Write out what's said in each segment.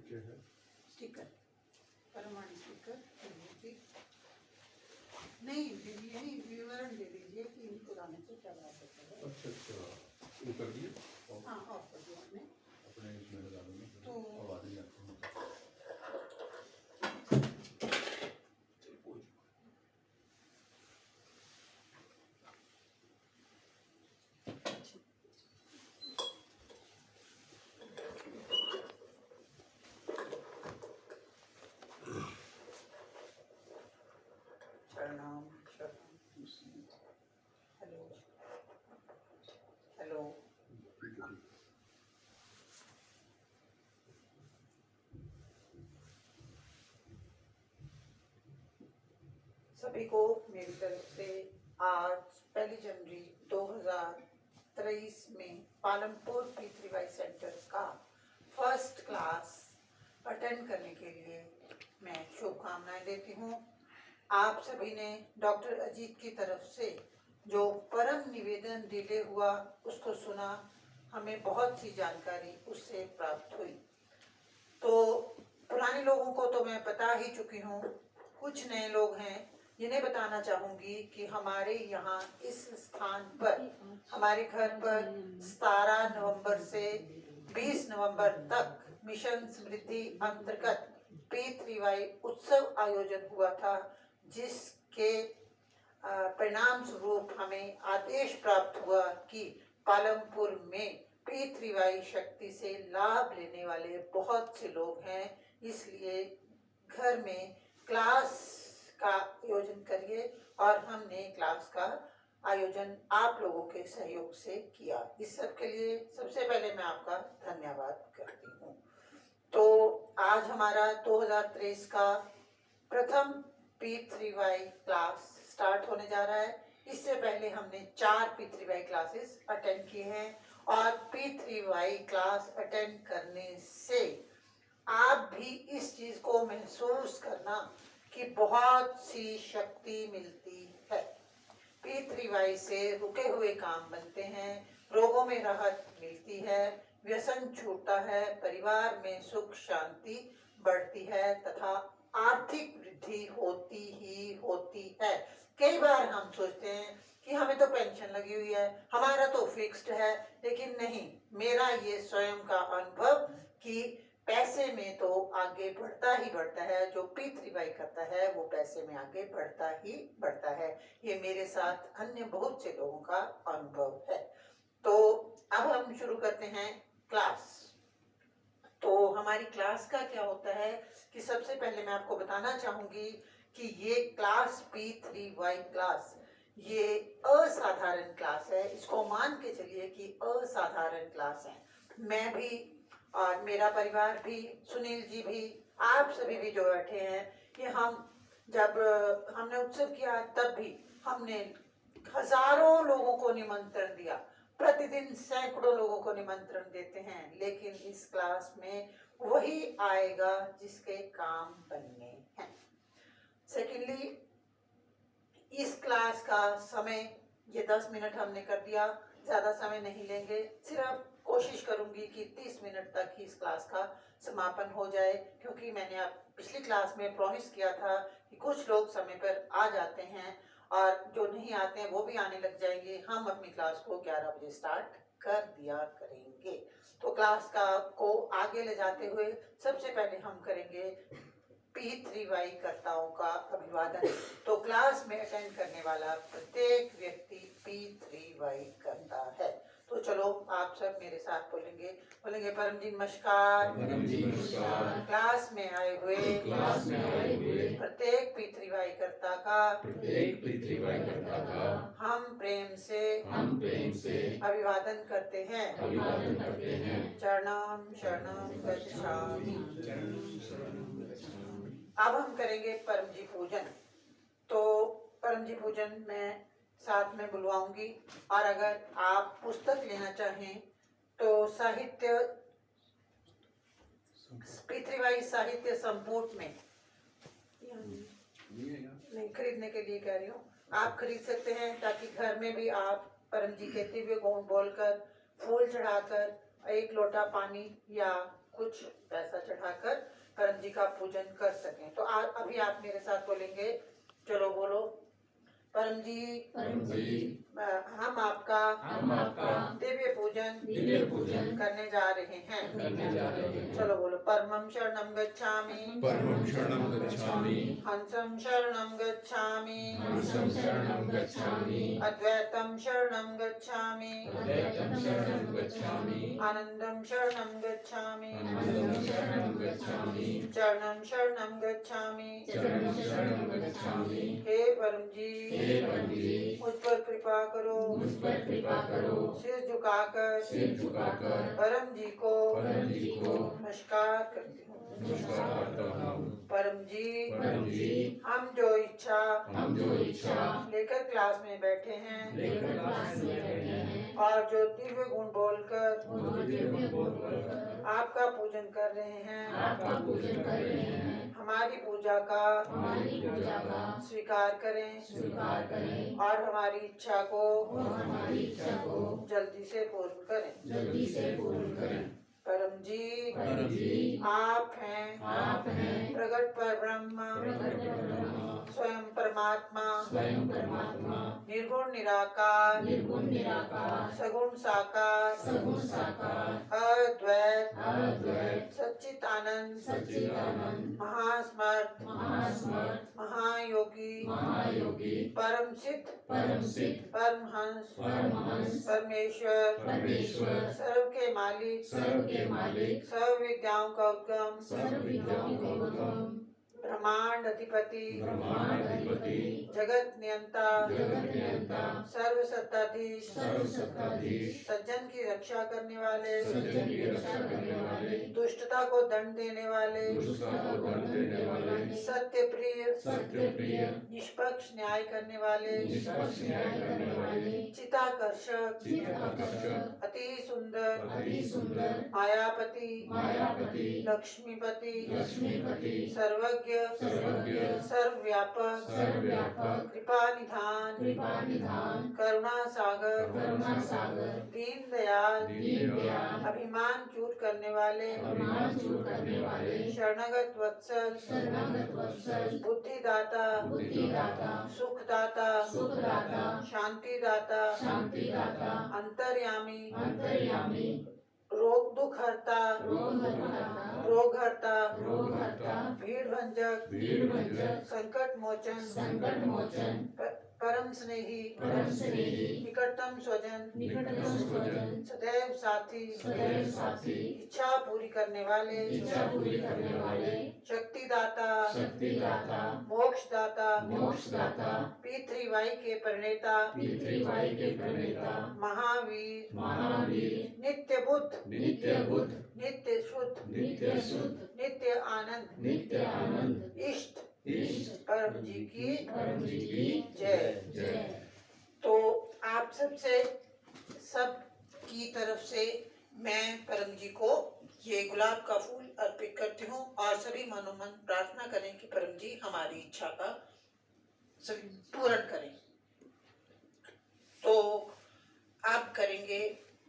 क्या है? स्टिकर, परमाणु स्टिकर विभूति नहीं दीजिए, नहीं विवरण दे दीजिए कि इनको लाने से क्या बात होता है। अच्छा वो कर दिया। हाँ ऑफ कर दिया आपने। अपने इसमें लगा दूँगा तो आवाज़ नहीं आती। प्रणाम हेलो हेलो सभी को मेरी तरफ से आज 1 जनवरी 2023 में पालमपुर P3Y सेंटर का फर्स्ट क्लास अटेंड करने के लिए मैं शुभकामनाएं देती हूँ। आप सभी ने डॉक्टर अजीत की तरफ से जो परम निवेदन डिले हुआ उसको सुना, हमें बहुत सी जानकारी उससे प्राप्त हुई। तो पुराने लोगों को तो मैं बता ही चुकी हूँ, कुछ नए लोग हैं जिन्हें बताना चाहूँगी कि हमारे यहाँ इस स्थान पर हमारे घर पर 17 नवंबर से 20 नवंबर तक मिशन समृद्धि अंतर्गत P3Y उत्सव आयोजन हुआ था, जिसके परिणाम स्वरूप हमें आदेश प्राप्त हुआ कि पालमपुर में P3Y शक्ति से लाभ लेने वाले बहुत से लोग हैं, इसलिए घर में क्लास का आयोजन करिए। और हमने क्लास का आयोजन आप लोगों के सहयोग से किया। इस सब के लिए सबसे पहले मैं आपका धन्यवाद करती हूँ। तो आज हमारा 2023 का प्रथम P3Y क्लास स्टार्ट होने जा रहा है। इससे पहले हमने 4 P3Y क्लासेस अटेंड किए हैं और P3Y क्लास अटेंड करने से आप भी इस चीज को महसूस करना कि बहुत सी शक्ति मिलती है। P3Y से रुके हुए काम बनते हैं, रोगों में राहत मिलती है, व्यसन छूटता है, परिवार में सुख शांति बढ़ती है तथा आर्थिक वृद्धि होती ही होती है। कई बार हम सोचते हैं कि हमें तो पेंशन लगी हुई है, हमारा तो फिक्स्ड है, लेकिन नहीं, मेरा ये स्वयं का अनुभव कि पैसे में तो आगे बढ़ता ही बढ़ता है। जो P3Y करता है वो पैसे में आगे बढ़ता ही बढ़ता है। ये मेरे साथ अन्य बहुत से लोगों का अनुभव है। तो अब हम शुरू करते हैं क्लास। तो हमारी क्लास का क्या होता है कि सबसे पहले मैं आपको बताना चाहूंगी कि ये क्लास P3Y क्लास ये असाधारण क्लास है। इसको मान के चलिए कि असाधारण क्लास है। मैं भी और मेरा परिवार भी, सुनील जी भी, आप सभी भी जो बैठे हैं, कि हम जब हमने उत्सव किया तब भी हमने हजारों लोगों को निमंत्रण दिया, प्रतिदिन सैकड़ों लोगों को निमंत्रण देते हैं, लेकिन इस क्लास में वही आएगा जिसके काम बनने हैं। सेकेंडली, इस क्लास का समय ये 10 मिनट हमने कर दिया, ज्यादा समय नहीं लेंगे, सिर्फ कोशिश करूंगी कि 30 मिनट तक ही इस क्लास का समापन हो जाए, क्योंकि मैंने अब पिछली क्लास में प्रॉमिस किया था कि कुछ लोग समय पर आ जाते हैं और जो नहीं आते हैं वो भी आने लग जाएंगे। हम अपनी क्लास को 11 बजे स्टार्ट कर दिया करेंगे। तो क्लास को आगे ले जाते हुए सबसे पहले हम करेंगे P3Y कर्ताओं का अभिवादन। तो क्लास में अटेंड करने वाला प्रत्येक व्यक्ति P3Y करता है। तो चलो आप सब मेरे साथ बोलेंगे परम जी नमस्कार। क्लास में आए हुए प्रत्येक P3Y कर्ता का हम प्रेम से अभिवादन करते हैं। चरणम शरणम गच्छामि। अब हम करेंगे परम जी पूजन। तो परम जी पूजन मैं साथ में बुलवाऊंगी, और अगर आप पुस्तक लेना चाहें तो साहित्य P3Y साहित्य संपुट में नहीं, खरीदने के लिए कह रही हूँ, आप खरीद सकते हैं, ताकि घर में भी आप परम जी कहते हुए बोलकर, फूल चढ़ाकर, एक लोटा पानी या कुछ पैसा चढ़ाकर परम जी का पूजन कर सकें। तो अभी आप मेरे साथ बोलेंगे, चलो बोलो। परम जी हम आपका दिव्य पूजन करने जा रहे हैं। चलो बोलो। परमं शरणं गच्छामि हंसं शरणं गच्छामि अद्वैतं शरणं गच्छामि आनंदं शरणं गच्छामि चरणं शरणं गच्छामि। हे परम जी मुझ पर कृपा करो सिर झुकाकर परम जी को नमस्कार करती हूँ। परम जी हम जो इच्छा लेकर क्लास में बैठे हैं और जो दिव्य गुण बोलकर आपका पूजन कर रहे हैं, हमारी पूजा का स्वीकार करें और हमारी इच्छा को जल्दी से पूर्ण करें। परम जी आप हैं प्रगट पर ब्रह्म स्वयं परमात्मा निर्गुण निराकार सगुण साकार अद्वैत सच्चिदानंद महास्मर्त महायोगी परम सिद्ध परमहंस परमेश्वर सर्व के मालिक सर्व विद्याओं का उद्गम ब्रह्मांड अधिपति जगत नियंता सर्व सत्ताधीश सज्जन की रक्षा करने वाले दुष्टता को दंड देने वाले सत्य प्रिय निष्पक्ष न्याय करने वाले चिताकर्षक अति सुंदर मायापति लक्ष्मीपति सर्वज्ञ सर्वव्यापक कृपा निधान करुणा सागर दीन दयाल अभिमान चूर करने वाले शरणगत वत्सल बुद्धिदाता सुखदाता शांतिदाता अंतर्यामी रोग दुख हरता रोग हरता भीड़ भंजक संकट मोचन परम स्नेही निकटतम स्वजन सदैव साथी इच्छा पूरी करने वाले शक्तिदाता मोक्षदाता पितृवाई के प्रणेता महावीर नित्य बुद्ध नित्य शुद्ध नित्य आनंद इष्ट परम जी की जय। तो आप सब की तरफ से मैं परम जी को ये गुलाब का फूल अर्पित करती हूँ और सभी मनोमन प्रार्थना करें कि परम जी हमारी इच्छा का सभी पूर्ण करें। तो आप करेंगे,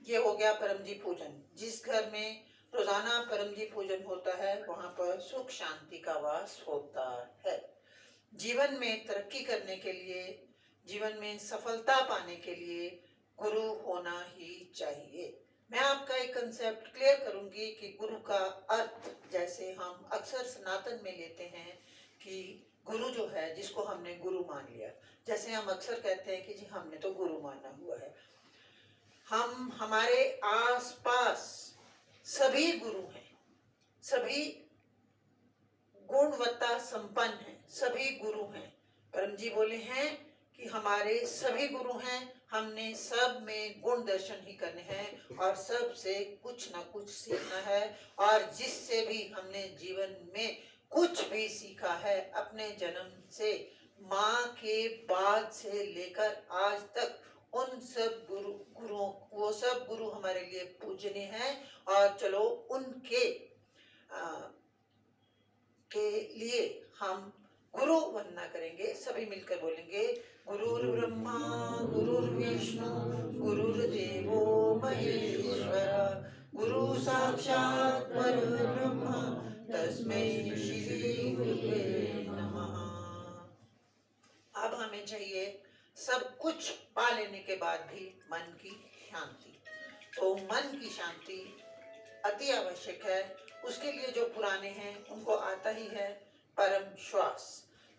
ये हो गया परम जी पूजन। जिस घर में रोजाना परम जी पूजन होता है वहां पर सुख शांति का वास होता है। जीवन में तरक्की करने के लिए, जीवन में सफलता पाने के लिए गुरु होना ही चाहिए। मैं आपका एक कंसेप्ट क्लियर करूंगी कि गुरु का अर्थ, जैसे हम अक्सर सनातन में लेते हैं कि गुरु जो है जिसको हमने गुरु मान लिया, जैसे हम अक्सर कहते हैं कि जी हमने तो गुरु माना हुआ है। हम हमारे आसपास सभी गुरु हैं, सभी गुणवत्ता संपन्न हैं, सभी गुरु हैं। परम जी बोले हैं कि हमारे सभी गुरु हैं, हमने सब में गुण दर्शन ही करने हैं और सब से कुछ ना कुछ सीखना है। और जिससे भी हमने जीवन में कुछ भी सीखा है अपने जन्म से, माँ के बाद से लेकर आज तक, उन सब गुरुओं, वो सब गुरु हमारे लिए पूजनीय हैं। और चलो उनके के लिए हम गुरु वंदना करेंगे। सभी मिलकर बोलेंगे, गुरुर्ब्रह्मा गुरुर्विष्णु गुरुर्देवो महेश्वर गुरु साक्षात् परब्रह्म तस्मै श्री गुरुवे नमः। अब हमें चाहिए सब कुछ पा लेने के बाद भी मन की शांति। तो मन की शांति अति आवश्यक है। उसके लिए जो पुराने हैं उनको आता ही है परम श्वास।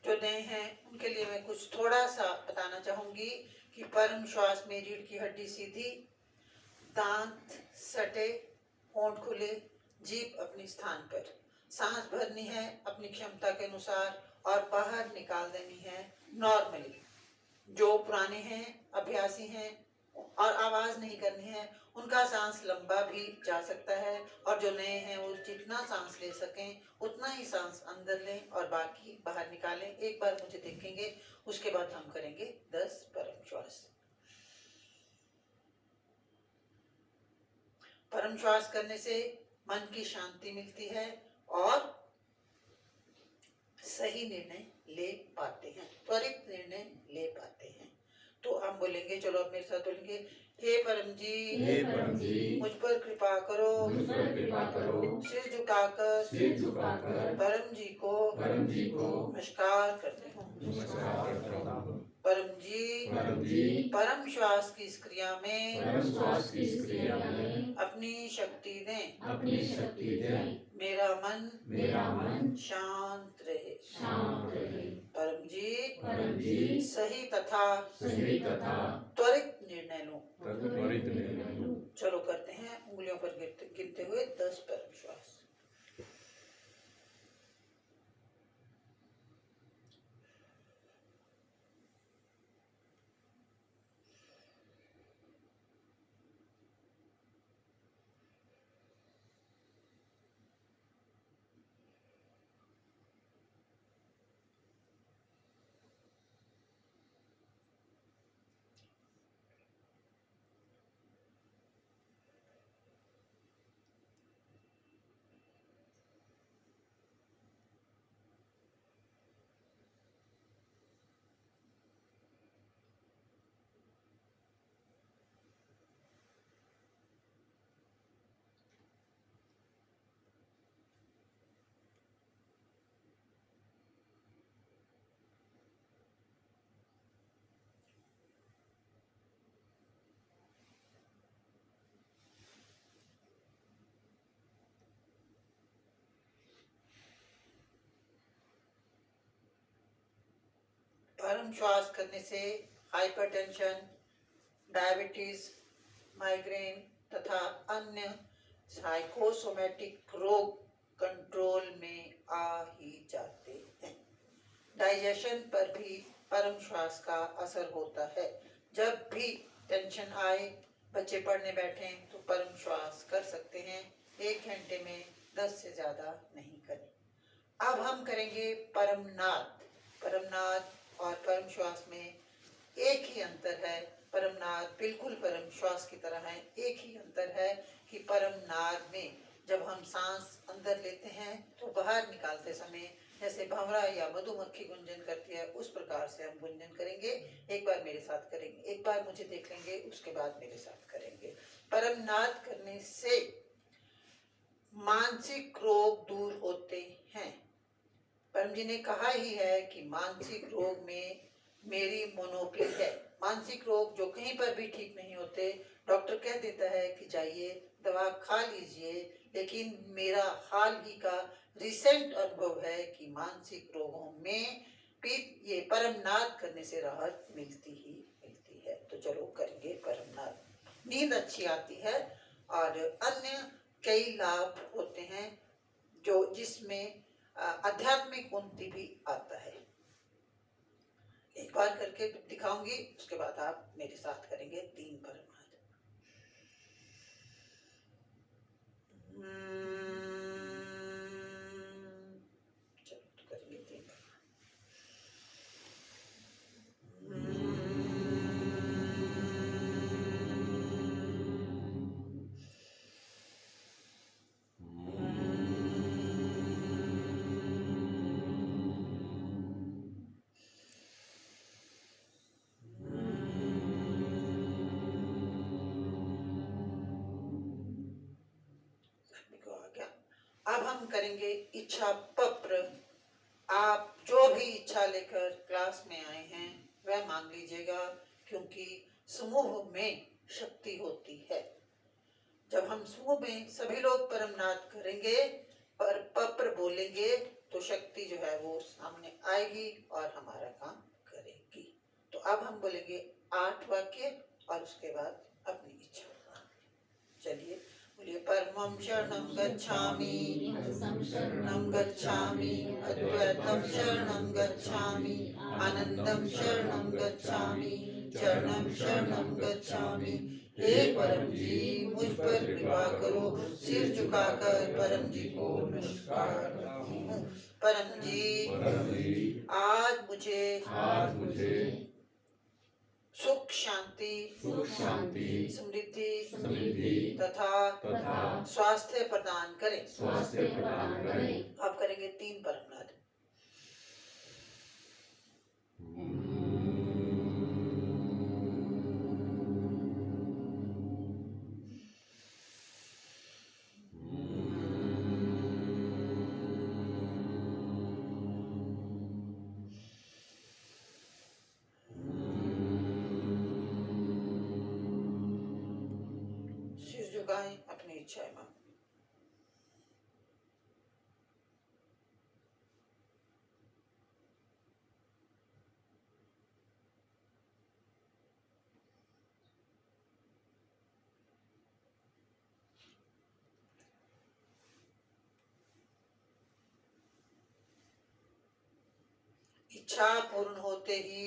जो नए हैं उनके लिए मैं कुछ थोड़ा सा बताना चाहूंगी कि परम श्वास में रीढ़ की हड्डी सीधी, दांत सटे, होंठ खुले, जीभ अपने स्थान पर, सांस भरनी है अपनी क्षमता के अनुसार और बाहर निकाल देनी है नॉर्मली। जो पुराने हैं, अभ्यासी हैं और आवाज नहीं करनी है, उनका सांस लंबा भी जा सकता है। और जो नए हैं वो जितना सांस ले सकें उतना ही सांस अंदर लें और बाकी बाहर निकालें। एक बार मुझे देखेंगे, उसके बाद हम करेंगे 10 परम श्वास। परम श्वास करने से मन की शांति मिलती है और सही निर्णय ले पाते हैं, त्वरित निर्णय ले पाते हैं। तो हम बोलेंगे, चलो अब मेरे साथ बोलेंगे, हे परम जी, मुझ पर कृपा करो, सिर झुकाकर परम जी को नमस्कार करते हूँ। परम जी, परम श्वास की इस क्रिया में अपनी शक्ति दें, मेरा मन शांत रहे। परम जी, सही तथा त्वरित निर्णय लो। चलो करते हैं, उंगलियों पर गिनते हुए 10 परम श्वास। परम श्वास करने से हाइपरटेंशन, डायबिटीज, माइग्रेन तथा अन्य साइकोसोमेटिक रोग कंट्रोल में आ ही जाते हैं। डाइजेशन पर भी परम श्वास का असर होता है। जब भी टेंशन आए, बच्चे पढ़ने बैठें तो परम श्वास कर सकते हैं। 1 घंटे में 10 से ज्यादा नहीं करें। अब हम करेंगे परम नाद। परम नाद और परम श्वास में एक ही अंतर है। परम नाद बिल्कुल परम श्वास की तरह है। एक ही अंतर है कि परम नाद में जब हम सांस अंदर लेते हैं तो बाहर निकालते समय जैसे भंवरा या मधुमक्खी गुंजन करती है, उस प्रकार से हम गुंजन करेंगे। एक बार मेरे साथ करेंगे, एक बार मुझे देख लेंगे, उसके बाद मेरे साथ करेंगे। परम नाद करने से मानसिक रोग दूर होते हैं। परम जी ने कहा ही है कि मानसिक रोग में मेरी मोनोपली है। मानसिक रोग जो कहीं पर भी ठीक नहीं होते, डॉक्टर कह देता है कि जाइए दवा खा लीजिए, लेकिन मेरा हाल ही का रिसेंट अनुभव है कि मानसिक रोगों में ये परम नाद करने से राहत मिलती ही मिलती है। तो चलो करेंगे परम नाद। नींद अच्छी आती है और अन्य कई लाभ होते हैं जो जिसमें आध्यात्मिक उन्नति भी आता है। एक बार करके दिखाऊंगी, उसके बाद आप मेरे साथ करेंगे 3 परम नाद। चलो तो करेंगे 3 परम। करेंगे इच्छा पत्र। आप जो भी इच्छा लेकर क्लास में आए हैं वह मांग लीजिएगा, क्योंकि समूह में शक्ति होती है। जब हम समूह में सभी लोग परमनाथ करेंगे पर पत्र बोलेंगे तो शक्ति जो है वो सामने आएगी और हमारा काम करेगी। तो अब हम बोलेंगे 8 वाक्य और उसके बाद अपनी इच्छा। चलिए बोलिए। परमं शरणं गच्छामि, शरणं गच्छामि, अद्वैतं शरणं गच्छामि, आनंदं शरणं गच्छामि, चरणं शरणं गच्छामि। हे परम जी, मुझ पर कृपा करो, सिर झुकाकर परम जी को नमस्कार करती हूँ। परम जी, आज मुझे सुख शांति, समृद्धि तथा स्वास्थ्य प्रदान करें। आप करेंगे 3 परमनाद। सिर झुकाएं, अपनी इच्छाएं मांगें। इच्छा पूर्ण होते ही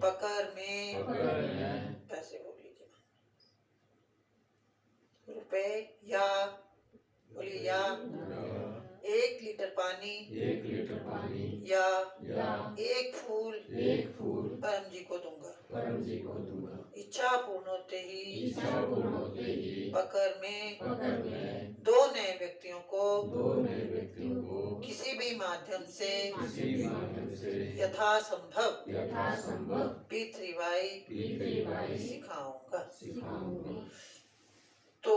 पकड़ में पैसे बोल लीजिए। रुपए या बोलिए या 1 लीटर पानी या 1 फूल परम जी को दूंगा। इच्छा पूर्ण होते ही पकड़ में 2 नए व्यक्तियों को किसी भी माध्यम से यथासंभव P3Y सिखाऊंगा। तो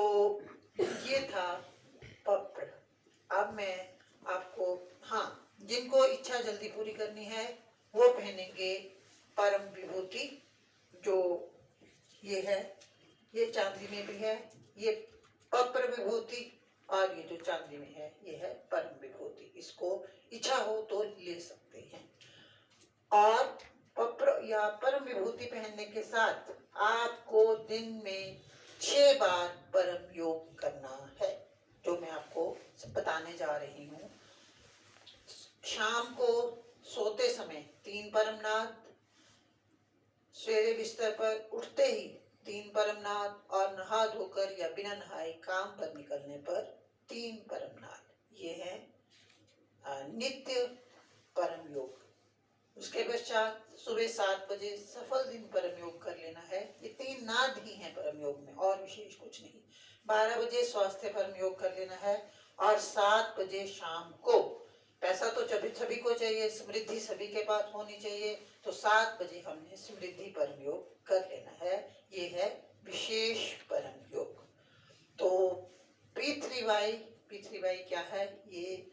ये था पत्र। अब मैं आपको, हाँ, जिनको इच्छा जल्दी पूरी करनी है वो पहनेंगे परम विभूति, जो ये है, ये चांदी में भी है, ये पत्र विभूति, और ये जो चांदी में है ये है परम विभूति। इसको इच्छा हो तो ले सकते हैं। और पत्र या परम विभूति पहनने के साथ आपको दिन में 6 बार परम योग करना है, जो मैं आपको बताने जा रही हूँ। शाम को सोते समय 3 परमनाद, सवेरे बिस्तर पर उठते ही 3 परमनाद, और नहा धोकर या बिना नहाए काम पर निकलने पर 3 परमनाद। ये है नित्य परम योग। उसके पश्चात सुबह 7 बजे सफल दिन परम योग कर लेना है। ये 3 नाद ही हैं परम योग में, और विशेष कुछ नहीं। 12 बजे स्वास्थ्य परम योग कर लेना है, और 7 बजे शाम को, पैसा तो सभी को चाहिए, समृद्धि सभी के पास होनी चाहिए, तो 7 बजे हमने समृद्धि परम योग कर लेना है। ये है विशेष परम योग। तो P3Y क्या है? ये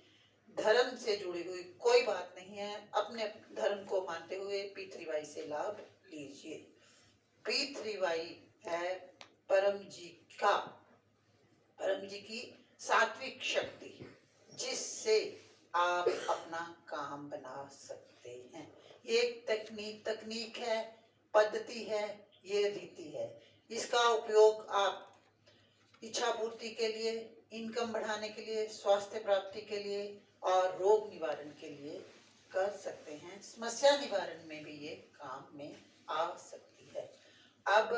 धर्म से जुड़ी हुई कोई बात नहीं है। अपने धर्म को मानते हुए P3Y से लाभ लीजिए। P3Y है परम जी की सात्विक शक्ति, जिससे आप अपना काम बना सकते हैं। ये एक तकनीक है, पद्धति है, ये रीति है। इसका उपयोग आप इच्छा पूर्ति के लिए, इनकम बढ़ाने के लिए, स्वास्थ्य प्राप्ति के लिए और रोग निवारण के लिए कर सकते हैं। समस्या निवारण में भी ये काम में आ सकती है। अब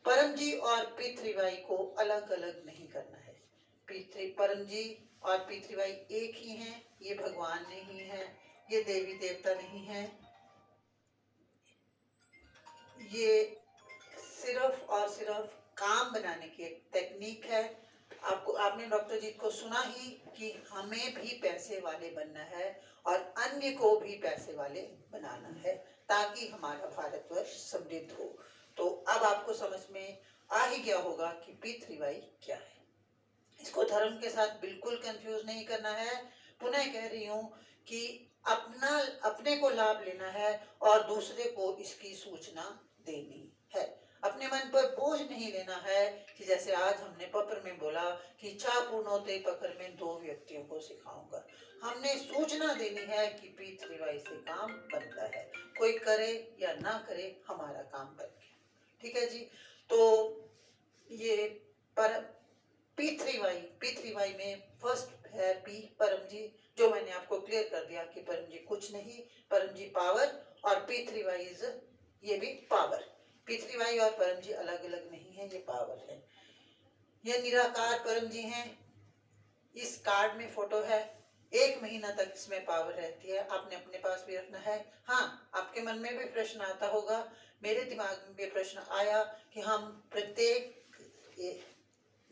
परम जी और P3Y को अलग अलग नहीं करना है। परम जी और P3Y एक ही हैं। ये भगवान नहीं है, ये देवी देवता नहीं है। ये सिर्फ और सिर्फ काम बनाने की एक टेक्निक है। आपने डॉक्टर जी को सुना ही कि हमें भी पैसे वाले बनना है और अन्य को भी पैसे वाले बनाना है, ताकि हमारा भारतवर्ष समृद्ध हो। तो अब आपको समझ में आ ही गया होगा कि P3Y क्या है। इसको धर्म के साथ बिल्कुल कंफ्यूज नहीं करना है। पुनः कह रही हूँ कि अपने को लाभ लेना है और दूसरे को इसकी सूचना देनी है। अपने मन पर बोझ नहीं लेना है कि जैसे आज हमने पत्र में बोला कि इच्छा पूर्ण होते पत्र में 2 व्यक्तियों को सिखाऊंगा। हमने सूचना देनी है कि P3Y से काम बनता है, कोई करे या ना करे, हमारा काम बन गया। ठीक है जी। तो ये पर P3Y में फर्स्ट है P परम जी, जो मैंने आपको क्लियर कर दिया कि परम जी कुछ नहीं, परम जी पावर, और P3Y इज ये भी पावर। P3Y और परम जी अलग अलग नहीं है, ये पावर है। ये निराकार परम जी हैं। इस कार्ड में फोटो है। 1 महीना तक इसमें पावर रहती है, आपने अपने पास भी रखना है। हाँ, आपके मन में भी प्रश्न आता होगा, मेरे दिमाग में भी प्रश्न आया कि हम प्रत्येक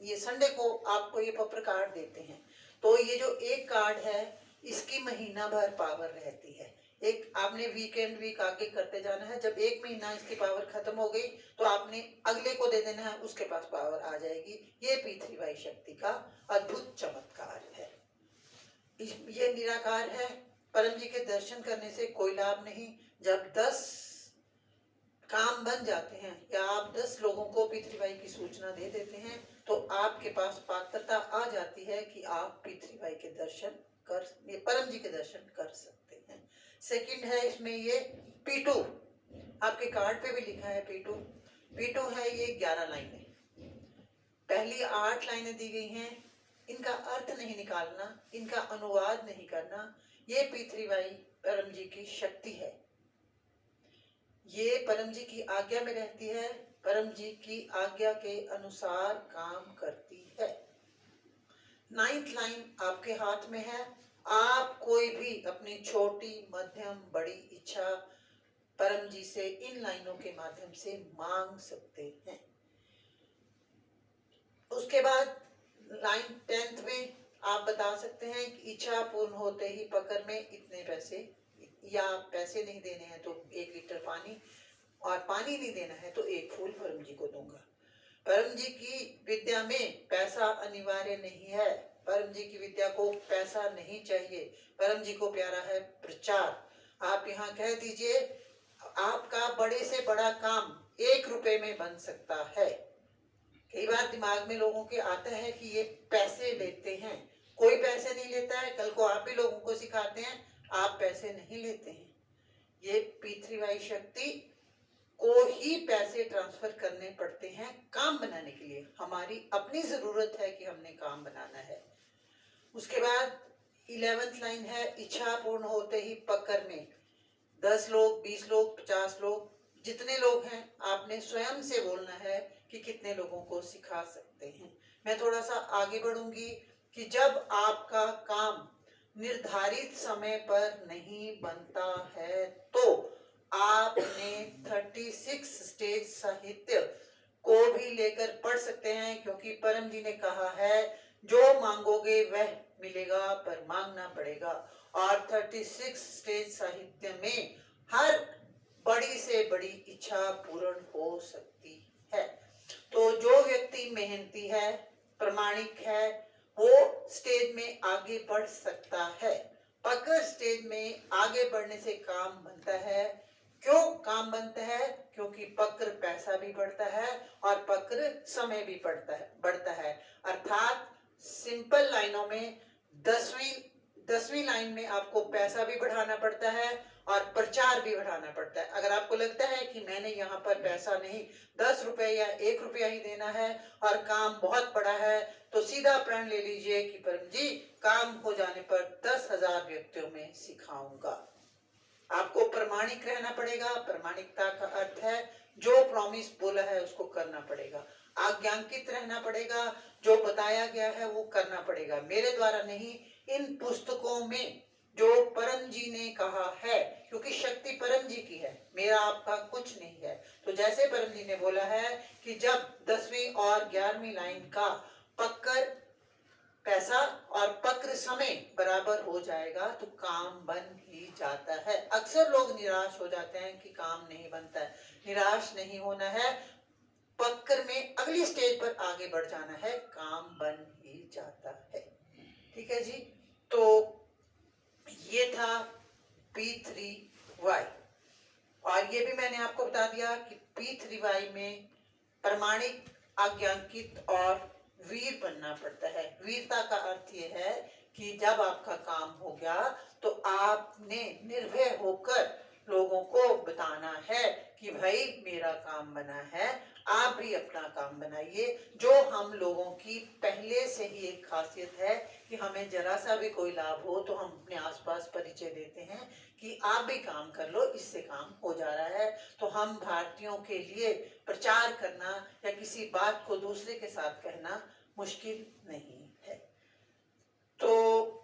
ये संडे को आपको ये पत्र कार्ड देते हैं, तो ये जो एक कार्ड है इसकी महीना भर पावर रहती है। एक आपने वीक आगे करते जाना है। जब 1 महीना इसकी पावर खत्म हो गई तो आपने अगले को दे देना है, उसके पास पावर आ जाएगी। ये P3Y शक्ति का अद्भुत चमत्कार है। ये निराकार है। परम जी के दर्शन करने से कोई लाभ नहीं। जब 10 काम बन जाते हैं या आप 10 लोगों को P3Y की सूचना दे देते हैं तो आपके पास पात्रता आ जाती है कि आप P3Y के दर्शन परम जी के दर्शन कर सकते हैं। सेकंड है इसमें ये P2, आपके कार्ड पे भी लिखा है P2 है ये 11 लाइनें। पहली 8 लाइनें दी गई हैं, इनका अर्थ नहीं निकालना, इनका अनुवाद नहीं करना। ये P3Y परम जी की शक्ति है। ये परम जी की आज्ञा में रहती है, परम जी की आज्ञा के अनुसार काम करती है। 9th लाइन आपके हाथ में है। आप कोई भी अपनी छोटी मध्यम बड़ी इच्छा परम जी से इन लाइनों के माध्यम से मांग सकते हैं। उसके बाद लाइन 10th में आप बता सकते हैं कि इच्छा पूर्ण होते ही पकड़ में इतने पैसे, या पैसे नहीं देने हैं तो 1 लीटर पानी, और पानी नहीं देना है तो 1 फूल परम जी को दूंगा। परम जी की विद्या में पैसा अनिवार्य नहीं है। परम जी की विद्या को पैसा नहीं चाहिए। परम जी को प्यारा है प्रचार। आप यहाँ कह दीजिए आपका बड़े से बड़ा काम 1 रुपए में बन सकता है। कई बार दिमाग में लोगों के आता है कि ये पैसे लेते हैं। कोई पैसे नहीं लेता है। कल को आप भी लोगों को सिखाते हैं, आप पैसे नहीं लेते हैं। ये P3Y शक्ति को ही पैसे ट्रांसफर करने पड़ते हैं काम बनाने के लिए। हमारी अपनी जरूरत है कि हमने काम बनाना है। उसके बाद 11th लाइन है इच्छा पूर्ण होते ही पकड़ में 10 लोग 20 लोग 50 लोग जितने लोग हैं आपने स्वयं से बोलना है कि कितने लोगों को सिखा सकते हैं। मैं थोड़ा सा आगे बढ़ूंगी कि जब आपका काम निर्धारित समय पर नहीं बनता है तो आपने 36 स्टेज साहित्य को भी लेकर पढ़ सकते हैं, क्योंकि परम जी ने कहा है जो मांगोगे वह मिलेगा पर मांगना पड़ेगा। और 36 स्टेज साहित्य में हर बड़ी से बड़ी इच्छा पूर्ण हो सकती है। तो जो व्यक्ति मेहनती है, प्रामाणिक है, वो स्टेज में आगे बढ़ सकता है। पकड़ स्टेज में आगे बढ़ने से काम बनता है। क्यों काम बनता है? क्योंकि पक्र पैसा भी बढ़ता है और पक्र समय भी बढ़ता है। अर्थात सिंपल लाइनों में 10वीं लाइन में आपको पैसा भी बढ़ाना पड़ता है और प्रचार भी बढ़ाना पड़ता है। अगर आपको लगता है कि मैंने यहाँ पर पैसा नहीं 10 रुपए या 1 रुपया ही देना है और काम बहुत बड़ा है, तो सीधा प्रण ले लीजिए कि परम जी काम हो जाने पर 10,000 व्यक्तियों में सिखाऊंगा। आपको प्रामाणिक रहना पड़ेगा। प्रामाणिकता का अर्थ है जो प्रॉमिस बोला है उसको करना पड़ेगा। आज्ञांकित रहना पड़ेगा, जो बताया गया है वो करना पड़ेगा। मेरे द्वारा नहीं, इन पुस्तकों में जो परम जी ने कहा है, क्योंकि शक्ति परम जी की है, मेरा आपका कुछ नहीं है। तो जैसे परम जी ने बोला है कि जब 10वीं और 11वीं लाइन का पक्कर पैसा और पक्र समय बराबर हो जाएगा तो काम बन ही जाता है। अक्सर लोग निराश हो जाते हैं कि काम नहीं बनता है। निराश नहीं होना है। पककर में अगली स्टेज पर आगे बढ़ जाना है, काम बन ही जाता है। ठीक है जी। तो ये था P3Y, और ये भी मैंने आपको बता दिया कि P3Y में प्रमाणिक, आज्ञांकित और वीर बनना पड़ता है। वीरता का अर्थ ये है कि जब आपका काम हो गया तो आपने निर्भय होकर लोगों को बताना है कि भाई मेरा काम बना है, आप भी अपना काम बनाइए। जो हम लोगों की पहले से ही एक खासियत है कि हमें जरा सा भी कोई लाभ हो तो हम अपने आसपास परिचय देते हैं कि आप भी काम कर लो, इससे काम हो जा रहा है। तो हम भारतीयों के लिए प्रचार करना या किसी बात को दूसरे के साथ कहना मुश्किल नहीं है। तो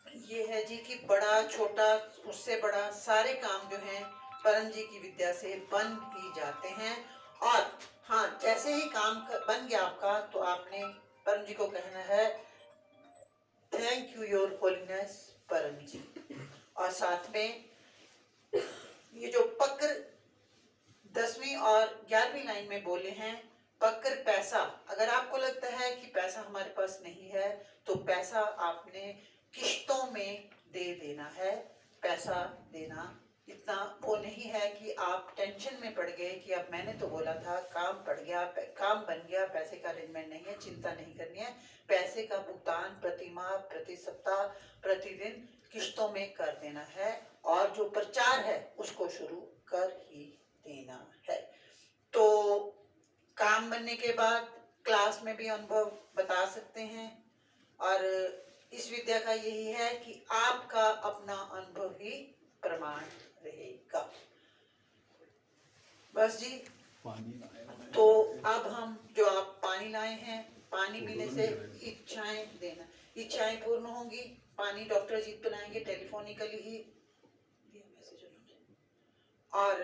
ये है जी कि बड़ा छोटा उससे बड़ा सारे काम जो हैं परम जी की विद्या से बन ही जाते हैं। और हाँ, जैसे ही काम बन गया आपका तो आपने परम जी को कहना है थैंक यू योर होलीनेस परम जी। और साथ में ये जो पक्र 10वीं और 11वीं लाइन में बोले हैं, पक्कर पैसा, अगर आपको लगता है कि पैसा हमारे पास नहीं है तो पैसा आपने किश्तों में दे देना है। पैसा देना इतना वो नहीं है कि आप टेंशन में पड़ गए कि अब मैंने तो बोला था काम पड़ गया, काम बन गया, पैसे का अरेंजमेंट नहीं है, चिंता नहीं करनी है। पैसे का भुगतान प्रति माह, प्रति सप्ताह, प्रतिदिन किश्तों में कर देना है, और जो प्रचार है उसको शुरू कर ही देना है। तो काम बनने के बाद क्लास में भी अनुभव बता सकते हैं, और इस विद्या का यही है कि आपका अपना अनुभव ही प्रमाण रहेगा। बस जी। तो अब हम जो आप पानी लाए हैं, पानी पीने से इच्छाएं देना, इच्छाएं पूर्ण होंगी। पानी डॉक्टर जी पिलाएंगे टेलीफोनिकली ही, और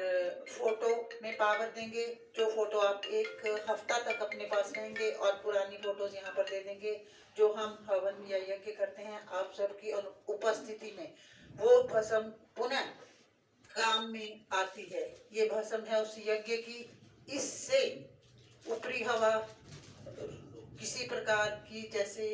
फोटो में पावर देंगे। जो फोटो आप एक हफ्ता तक अपने पास रहेंगे, और पुरानी फोटोज यहाँ पर दे देंगे। जो हम हवन या यज्ञ करते हैं आप सबकी उपस्थिति में, वो भस्म पुनः काम में आती है। ये भस्म है उस यज्ञ की। इससे ऊपरी हवा किसी प्रकार की, जैसे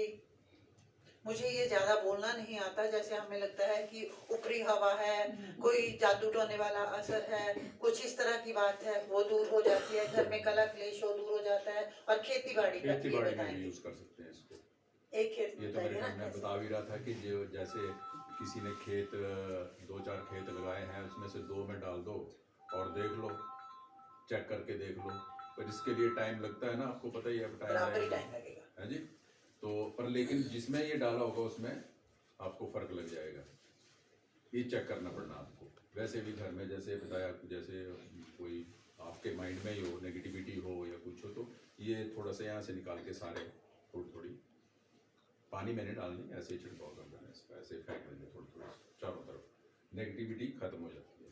मुझे ये ज्यादा बोलना नहीं आता, जैसे हमें लगता है कि ऊपरी हवा है, कोई जादू टोने वाला असर है, कुछ इस तरह की बात है, वो दूर हो जाती है। घर में कलह क्लेश हो दूर हो जाता है। और खेती बाड़ी में भी यूज कर सकते हैं इसको। एक खेत में ये तो मेरे ख्याल में बता भी रहा था कि जो जैसे किसी ने खेत 2-4 खेत लगाए हैं, उसमें से 2 में डाल दो और देख लो, चेक करके देख लो। पर इसके लिए टाइम लगता है ना, आपको पता ही है, टाइम लगेगा है जी। तो पर लेकिन जिसमें ये डाला होगा उसमें आपको फर्क लग जाएगा। ये चेक करना पड़ना आपको। वैसे भी घर में जैसे बताया, जैसे कोई आपके माइंड में ही हो, नेगेटिविटी हो या कुछ हो, तो ये थोड़ा सा यहाँ से निकाल के सारे थोड़ी पानी मैंने डालनी, ऐसे छिड़काव कर देना इसका, ऐसे फेंक देंगे थोड़ी चारों तरफ, नेगेटिविटी खत्म हो जाती है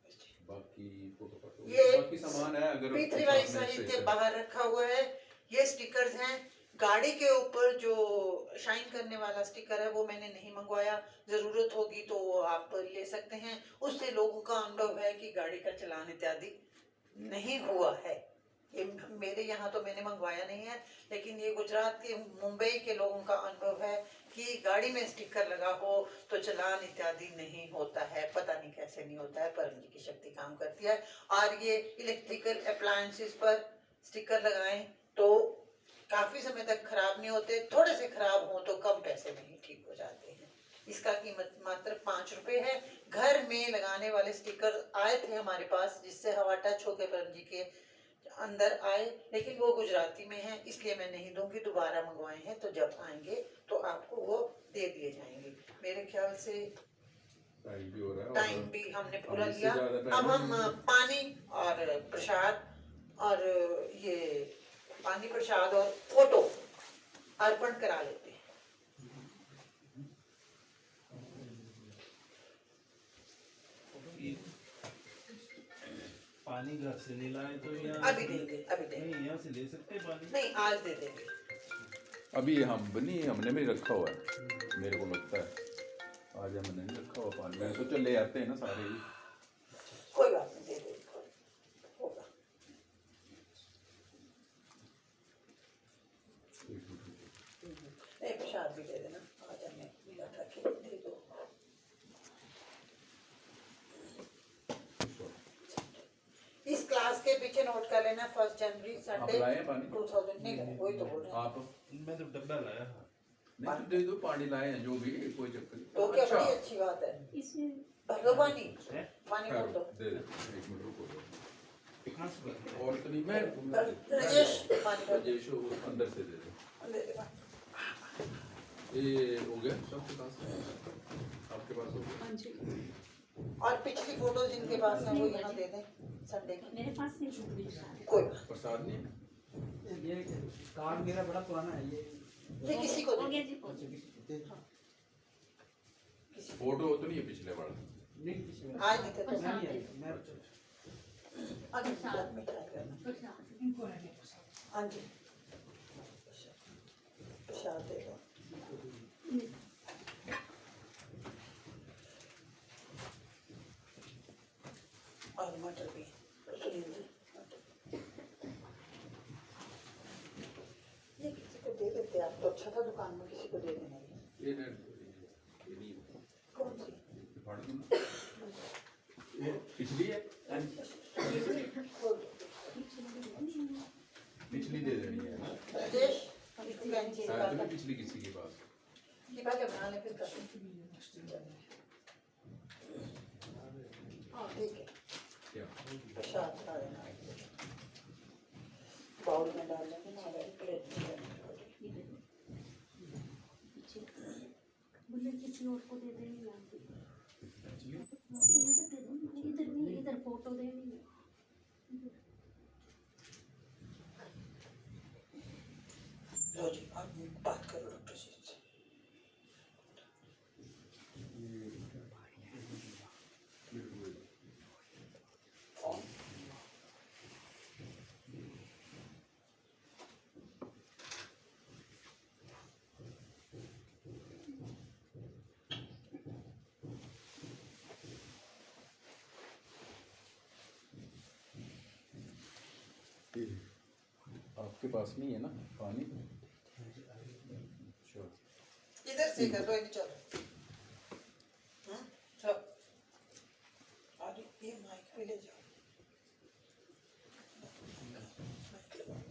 इससे। बाकी फोटो ये बाकी सामान है, अगर P3Y साहित्य बाहर रखा हुआ है। ये स्टिकर्स हैं। गाड़ी के ऊपर जो शाइन करने वाला स्टिकर है वो मैंने नहीं मंगवाया, जरूरत होगी तो आप ले सकते हैं। उससे लोगों का अनुभव है कि गाड़ी का चलान इत्यादि नहीं हुआ है। ये मेरे यहाँ तो मैंने मंगवाया नहीं है, लेकिन ये गुजरात के, मुंबई के लोगों का अनुभव है कि गाड़ी में स्टिकर लगा हो तो चलान इत्यादि नहीं होता है। पता नहीं कैसे नहीं होता है, परम जी की शक्ति काम करती है। और ये इलेक्ट्रिकल अप्लायंसेस पर स्टिकर लगाएं तो काफी समय तक खराब नहीं होते, थोड़े से खराब हो तो कम पैसे में ही ठीक हो जाते हैं। इसका कीमत मात्र 5 रुपए है। घर में लगाने वाले स्टिकर आए थे हमारे पास, जिससे हवा टच होकर परम जी के अंदर आए, लेकिन वो गुजराती में है, इसलिए मैं नहीं दूंगी। दोबारा मंगवाए हैं, तो जब आएंगे तो आपको वो दे दिए जाएंगे। मेरे ख्याल से टाइम भी हमने पूरा लिया। अब हम पानी और प्रसाद और ये पानी प्रसाद और फोटो अर्पण करा लेते हैं। पानी घर से ले लाए तो या अभी देंगे, अभी देंगे। नहीं, यहाँ से ले सकते हैं पानी? नहीं, आज दे देंगे। अभी हमने भी रखा हुआ है, मेरे को लगता है आज हमने नहीं रखा हुआ पानी। मैंने सोचा ले आते हैं ना सारे ही। कोई बात नहीं, दे देंगे, होगा। एक मिनट रुको। नहीं प्रसाद भी दे देना, आ जाने मिला था कि दे दो। इस क्लास के पीछे नोट कर लेना 1 जनवरी संडे लाए हैं पानी? 2000 नहीं कर वही तो बोल रहे हैं। आप मैं तो डब्बा लाया था। नहीं तो दे दो, पानी लाए हैं जो भी, कोई चक्कर नहीं। तो क्या बड़ी अच्छी बात है, भर दो पानी, है? पानी भर दो। दे दे, एक मिनट रुको। कहाँ से बना? और तो नहीं, मैं राजेश पानी भर दो। राजेश वो अंदर से दे दे। दे दे पानी। ये हो गया सबके पास, आपके पास हो गया? और पिछली फोटो जिनके पास है वो यहाँ दे दें संडे की। मेरे पास नहीं कोई बात प्रसाद नहीं? ये कार्ड मेरा बड़ा पुराना है ये किसी को हो दे गया जी किसी फोटो तो नहीं है पिछले वाला? नहीं किसी में आज नहीं थे तो नहीं है मैं अभी साथ में ट्राई करना। हाँ जी प्रसाद दे दो। और मटर भी सुनील जी, मटर। ये किसी को दे देते आप तो अच्छा था, दुकान में किसी को दे देना। ये नहीं कौन सी फाड़ दूं ना? ये पिछली है, पिछली दे देनी है। राजेश इसकी कैंची शायद निकाल में पिछली किसी के पास। निकाल के बना ले फिर कर। हाँ ठीक है, क्या? प्रसाद खा लेना। बाउल में डाल लेंगे ना, प्लेट में डालेंगे। बोले किसी और को दे देंगे इधर नहीं, इधर फोटो देनी लो जी आप बात करो डॉक्टर से। फोन आपके पास नहीं है ना पानी? अच्छा, इधर से कर दो, इधर चलो। चलो और ये माइक पे ले जाओ। माइक लगाओ।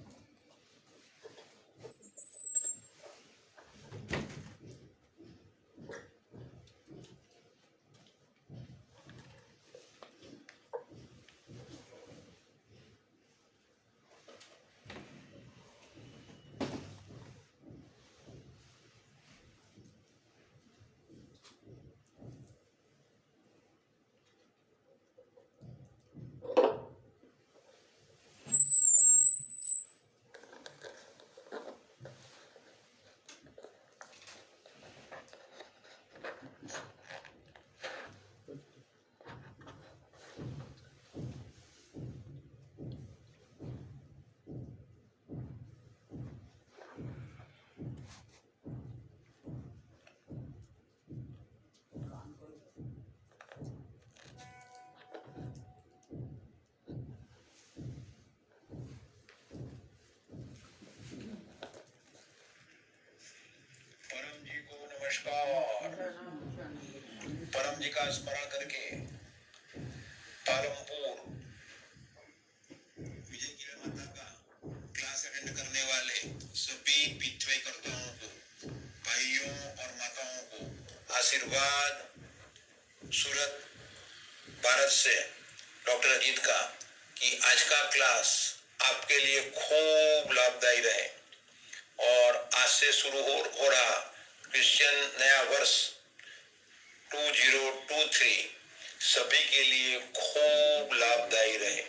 परम जी को नमस्कार। परम जी का स्मरण करके पालमपुर विजय किरण माता का क्लास अटेंड करने वाले सभी पितृकर्ताओं को, भाइयों और माताओं को आशीर्वाद सूरत भारत से डॉक्टर अजीत का कि आज का क्लास आपके लिए खूब लाभदायी रहे। और आज से शुरू हो रहा क्रिश्चियन नया वर्ष 2023 सभी के लिए खूब लाभदायी रहे।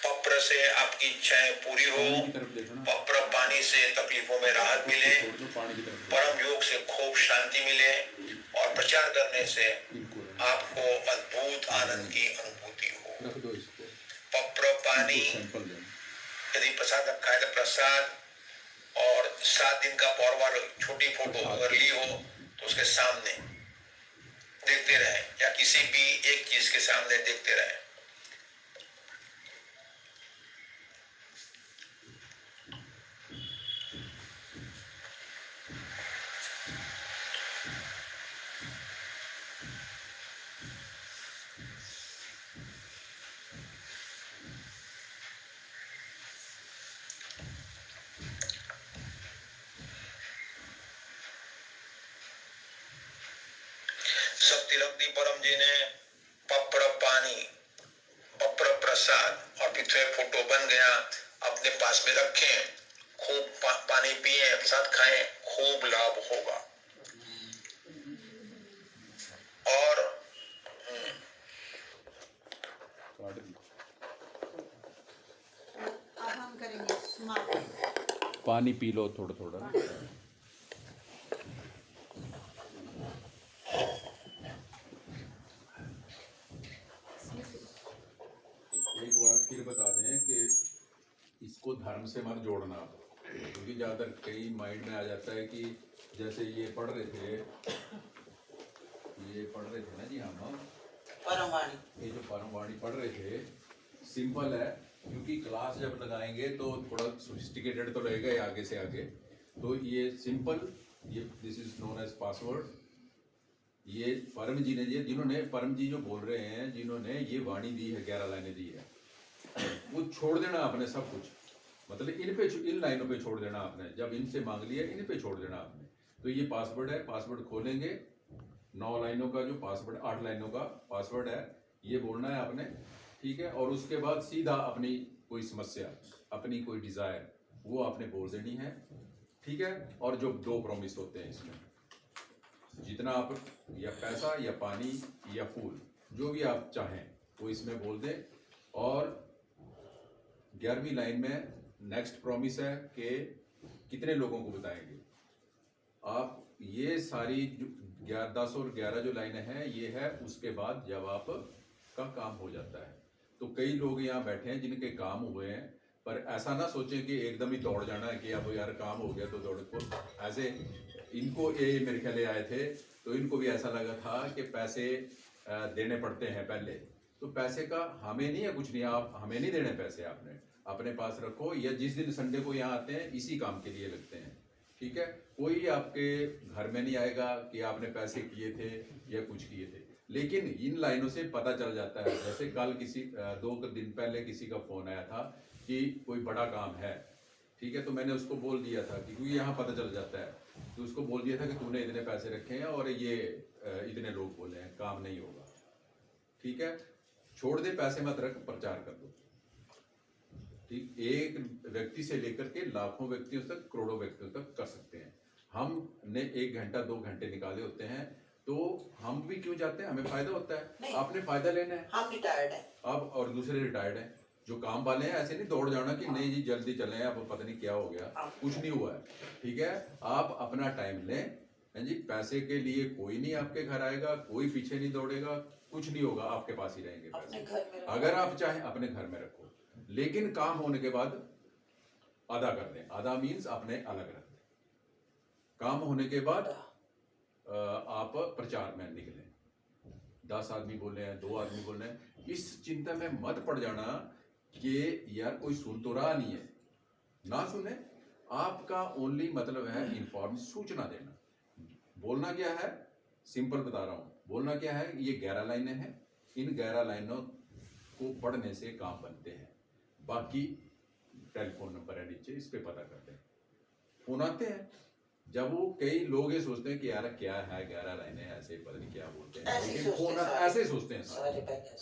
पत्र से आपकी इच्छाएं पूरी हो, पानी की तरफ देखो ना। पत्र पानी से तकलीफों में राहत मिले, छोड़ दो, पानी की तरफ परम योग से खूब शांति मिले और प्रचार करने से इनको आपको अद्भुत आनंद की अनुभूति हो। रख दो इसको, पत्र पानी सैंपल देना। यदि प्रसाद रखा है तो प्रसाद, और 7 दिन का पौरवाल छोटी फोटो अगर ली हो तो उसके सामने देखते रहे, या किसी भी एक चीज के सामने देखते रहे। सब तिलकदी परम जी ने पप्र पानी, पप्र प्रसाद और पिछले फोटो बन गया, अपने पास में रखें, खूब पानी पिए, प्रसाद खाएं, खूब लाभ होगा। और अब हम करेंगे समाप्त। पानी पी लो थोड़ा थोड़ा। एक बार फिर बता दें कि इसको धर्म से मत जोड़ना, क्योंकि ज़्यादातर कई माइंड में आ जाता है कि जैसे ये पढ़ रहे थे ना जी हम, परमवाणी ये जो परमवाणी पढ़ रहे थे, सिंपल है, क्योंकि क्लास जब लगाएंगे तो थोड़ा सोफिस्टिकेटेड तो रहेगा ये आगे से आगे। तो ये सिंपल, ये this is known as password. ये परम जी ने, जिन्होंने परम जी जो बोल रहे हैं, जिन्होंने ये वाणी दी है, 11 लाइनें दी है, वो छोड़ देना आपने सब कुछ, मतलब इन लाइनों पे छोड़ देना आपने। जब इनसे मांग लिया, इन पे छोड़ देना आपने। तो ये पासवर्ड है, पासवर्ड खोलेंगे, 9 लाइनों का जो पासवर्ड, 8 लाइनों का पासवर्ड है, ये बोलना है आपने, ठीक है। और उसके बाद सीधा अपनी कोई समस्या, अपनी कोई डिजायर, वो आपने बोल देनी है, ठीक है। और जो 2 प्रॉमिस होते हैं इसमें, जितना आप, या पैसा या पानी या फूल, जो भी आप चाहें वो इसमें बोल दें। और 11वीं लाइन में नेक्स्ट प्रॉमिस है कि कितने लोगों को बताएंगे आप। ये सारी 10 और 11 जो लाइनें हैं, ये है उसके बाद जब आप का काम हो जाता है। तो कई लोग यहाँ बैठे हैं जिनके काम हुए हैं, पर ऐसा ना सोचें कि एकदम ही दौड़ जाना है कि अब यार काम हो गया तो दौड़ को। ऐसे इनको ये मेरे ख्याल आए थे तो इनको भी ऐसा लगा था कि पैसे देने पड़ते हैं पहले, तो पैसे का हमें नहीं है कुछ नहीं, आप हमें नहीं देने पैसे, आपने अपने पास रखो, या जिस दिन संडे को यहाँ आते हैं इसी काम के लिए लगते हैं, ठीक है। कोई आपके घर में नहीं आएगा कि आपने पैसे किए थे या कुछ किए थे। लेकिन इन लाइनों से पता चल जाता है। जैसे कल किसी 2 दिन पहले किसी का फोन आया था कि कोई बड़ा काम है, ठीक है, तो मैंने उसको बोल दिया था कि क्योंकि यहाँ पता चल जाता है, तो उसको बोल दिया था कि तूने इतने पैसे रखे हैं और ये इतने लोग बोले हैं, काम नहीं होगा, ठीक है। छोड़ दे, पैसे मत रख, प्रचार कर दो, ठीक। एक व्यक्ति से लेकर के लाखों व्यक्तियों तक, करोड़ों व्यक्तियों तक कर सकते हैं। हमने 1 घंटा 2 घंटे निकाले होते हैं, तो हम भी क्यों जाते हैं, हमें फायदा होता है, आपने फायदा लेना है। हम रिटायर्ड हैं अब और दूसरे रिटायर्ड हैं, जो काम वाले हैं, ऐसे नहीं दौड़ जाना कि नहीं जी जल्दी चलें, अब पता नहीं क्या हो गया, कुछ नहीं हुआ है, ठीक है। आप अपना टाइम लें, हैं जी। पैसे के लिए कोई नहीं आपके घर आएगा, कोई पीछे नहीं दौड़ेगा, कुछ नहीं होगा, आपके पास ही रहेंगे अपने पैसे। घर में रखो। अगर आप चाहें अपने घर में रखो, लेकिन काम होने के बाद आधा कर दें। आधा मीन्स अपने अलग रख दें। काम होने के बाद आप प्रचार में निकलें। 10 आदमी बोल रहे हैं, 2 आदमी बोल रहे हैं, इस चिंता में मत पड़ जाना कि यार कोई सुन तो रहा नहीं है, ना सुने। आपका ओनली मतलब है इन्फॉर्म, सूचना देना। बोलना क्या है, सिंपल बता रहा हूं, बोलना क्या है। ये 11 लाइनें हैं, इन 11 लाइनों को पढ़ने से काम बनते हैं। बाकी टेलीफोन नंबर है नीचे, इस पे पता करते हैं, फोन आते हैं। जब वो कई लोग ये सोचते हैं कि यार क्या है 11 लाइनें, ऐसे पता नहीं क्या बोलते हैं, लेकिन फोन ऐसे सोचते हैं।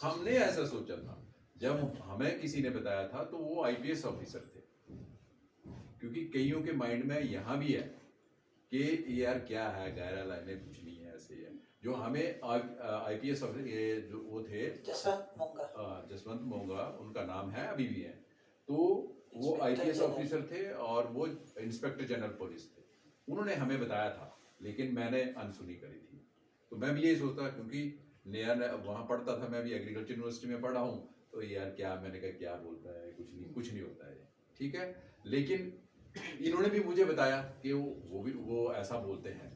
हमने ऐसा सोचा था, जब हमें किसी ने बताया था तो वो IPS ऑफिसर थे, क्योंकि कईयों के माइंड में यहाँ भी है कि यार क्या है 11 लाइनें, कुछ नहीं है, ऐसे है। जो हमें IPS ऑफिसर, ये जो वो थे जसवंत मोंगा उनका नाम है, अभी भी है, तो वो IPS ऑफिसर थे और वो इंस्पेक्टर जनरल पुलिस थे। उन्होंने हमें बताया था, लेकिन मैंने अनसुनी करी थी। तो मैं भी यही सोचता, क्योंकि नया वहाँ पढ़ता था, मैं भी एग्रीकल्चर यूनिवर्सिटी में पढ़ा हूँ, तो यार क्या, मैंने कहा क्या बोलता है, कुछ नहीं होता है, ठीक है। लेकिन इन्होंने भी मुझे बताया कि वो ऐसा बोलते हैं।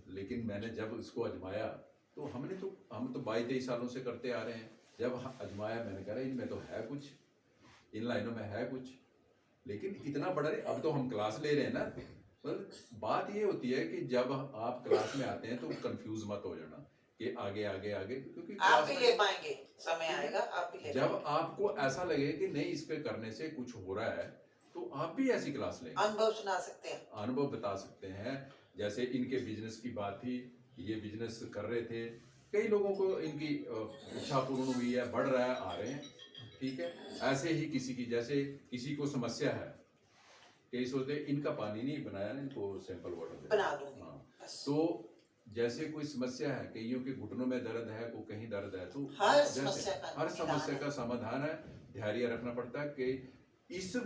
लेकिन मैंने जब इसको अजमाया, तो हम तो 22-23 सालों से करते आ रहे हैं। जब अजमाया, मैंने कहा इनमें तो है कुछ, इन लाइनों में है कुछ, लेकिन इतना बड़ा नहीं। अब तो हम क्लास ले रहे हैं ना, मतलब बात ये होती है कि जब आप क्लास में आते हैं तो कंफ्यूज मत हो जाना कि आगे आगे आगे, क्योंकि आप भी ले पाएंगे, समय आएगा आप भी ले जब आपको ऐसा लगे कि नहीं इस पे करने से कुछ हो रहा है, तो आप भी ऐसी क्लास लेंगे, अनुभव सुना सकते हैं, अनुभव बता सकते हैं। जैसे इनके बिजनेस की बात थी ये बिजनेस कर रहे थे, कई लोगों को इनकी इच्छा पूर्ण हुई है, बढ़ रहा है, आ रहे हैं, ठीक है। ऐसे ही किसी की, जैसे किसी को समस्या है, कई सोचते हैं इनका पानी नहीं बनाया ना, इनको सैंपल वाटर बना दूंगी हाँ, बस। तो जैसे कोई समस्या है, कईयों के घुटनों में दर्द है, को कहीं दर्द है, तो हर जैसे समस्या का हर समस्या निदान का है। समाधान है। धैर्य रखना पड़ता है कि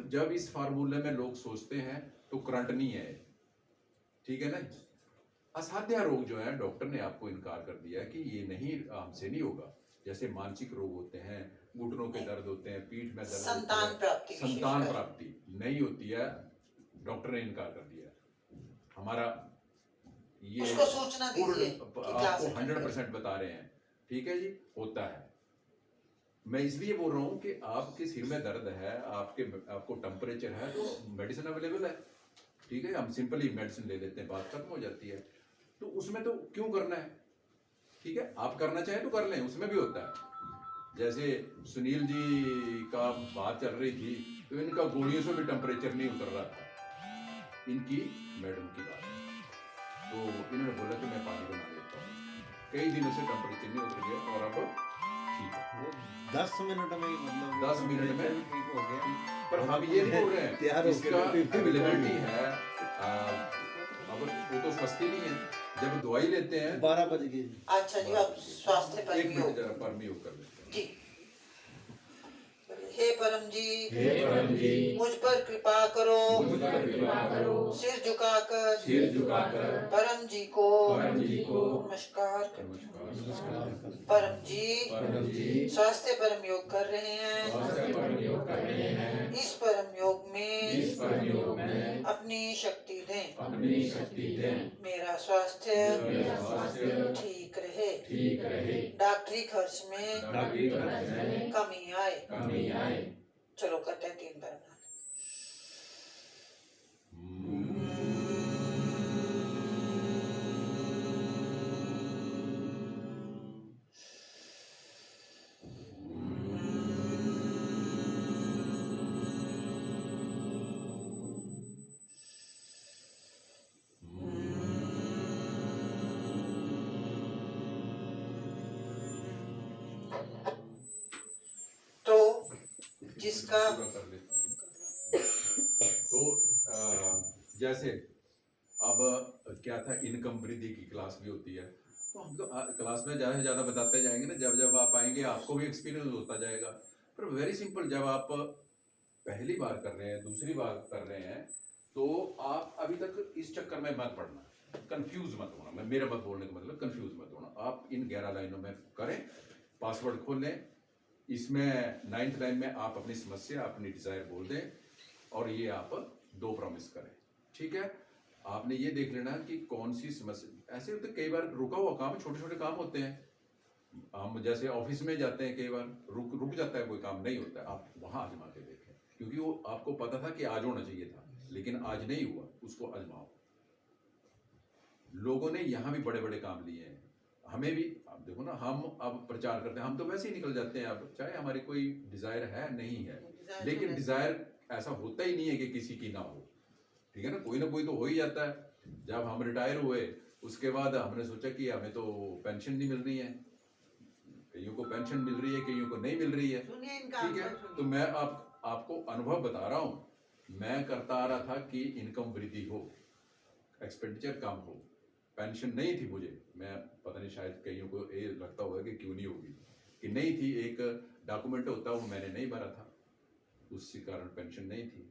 जब इस फार्मूले में लोग सोचते हैं तो करंट नहीं है, ठीक है ना। असाध्य रोग जो है, डॉक्टर ने आपको इनकार कर दिया है कि ये नहीं, हमसे नहीं होगा। जैसे मानसिक रोग होते हैं, घुटनों के दर्द होते हैं, पीठ में दर्द होता संतान है, प्राप्ति संतान विशेषकर। प्राप्ति नहीं होती है, डॉक्टर ने इनकार कर दिया है। हमारा ये उसको सूचना दीजिए कि क्लास आपको अटेंड 100% बता रहे हैं, ठीक है जी, होता है। मैं इसलिए बोल रहा हूँ कि आपके सिर में दर्द है, आपको टेम्परेचर है, तो मेडिसिन अवेलेबल है, ठीक है। हम सिंपली मेडिसिन ले लेते हैं, बात खत्म हो जाती है। तो उसमें तो क्यों करना है, ठीक है। आप करना चाहें तो कर लें, उसमें भी होता है। जैसे सुनील जी का बात चल रही थी, तो इनका गोलियों से भी टेम्परेचर नहीं उतर रहा था, इनकी मैडम की बात है। तो इन्होंने बोला कि मैं पानी बना लेता हूँ, कई दिनों से टेम्परेचर नहीं उतर गया, और अब ठीक है, वो 10 मिनट में ही मतलब 10 मिनट में भी ठीक हो गया। पर हम ये नहीं बोल रहे हैं तैयार हो इसका गए। अवेलेबिलिटी है। अब वो तो सस्ती नहीं है, जब दवाई लेते हैं 12 बज गए। अच्छा जी, अब स्वास्थ्य एक पर मिनट जरा परमी योग कर लेते हैं। जी। हे परम जी, हे परम जी, मुझ पर कृपा करो, मुझ पर कृपा करो, सिर झुकाकर परम जी को नमस्कार करते हैं। परम जी स्वास्थ्य परम योग कर रहे हैं, इस परम योग में अपनी शक्ति दें, मेरा स्वास्थ्य ठीक रहे, डॉक्टरी खर्च में कमी आए। चलो करते हैं 3 बार। तो जिसका पूरा कर लेता हूँ। तो जैसे अब क्या था, इनकम वृद्धि की क्लास भी होती है, तो हम तो क्लास में ज़्यादा से ज़्यादा बताते जाएंगे ना, जब जब आप आएंगे आपको भी एक्सपीरियंस होता जाएगा। पर वेरी सिंपल, जब आप पहली बार कर रहे हैं, दूसरी बार कर रहे हैं, तो आप अभी तक इस चक्कर में मत पड़ना, कंफ्यूज मत होना। मैं मेरा मत बोलने का मतलब कंफ्यूज मत होना। आप इन 11 लाइनों में करें, पासवर्ड खोल लें, इसमें 9th लाइन में आप अपनी समस्या, अपनी डिजायर बोल दें, और ये आप 2 प्रॉमिस करें, ठीक है। आपने ये देख लेना कि कौन सी समस्या। ऐसे होते कई बार रुका हुआ काम, छोटे छोटे काम होते हैं, हम जैसे ऑफिस में जाते हैं, कई बार रुक जाता है, कोई काम नहीं होता है, आप वहां आजमा के देखें, क्योंकि वो आपको पता था कि आज होना चाहिए था, लेकिन आज नहीं हुआ, उसको आजमाओ। लोगों ने यहाँ भी बड़े बड़े काम लिए हैं, हमें भी। अब देखो ना, हम अब प्रचार करते हैं, हम तो वैसे ही निकल जाते हैं, अब चाहे हमारी कोई डिजायर है नहीं है, लेकिन डिजायर ऐसा होता ही नहीं है कि किसी की ना हो, ठीक है ना, कोई तो हो ही जाता है। जब हम रिटायर हुए, उसके बाद हमने सोचा कि हमें तो पेंशन नहीं मिल रही है, कईयों को पेंशन मिल रही है, कईयों को नहीं मिल रही है, सुनिए इनका ठीक है। तो मैं आपको अनुभव बता रहा हूँ, मैं करता आ रहा था कि इनकम वृद्धि हो, एक्सपेंडिचर कम हो, पेंशन नहीं थी मुझे, मैं पता नहीं, शायद कईयों को ये लगता होगा कि क्यों नहीं होगी, कि नहीं थी, एक डॉक्यूमेंट होता वो मैंने नहीं भरा था, उसी कारण पेंशन नहीं थी।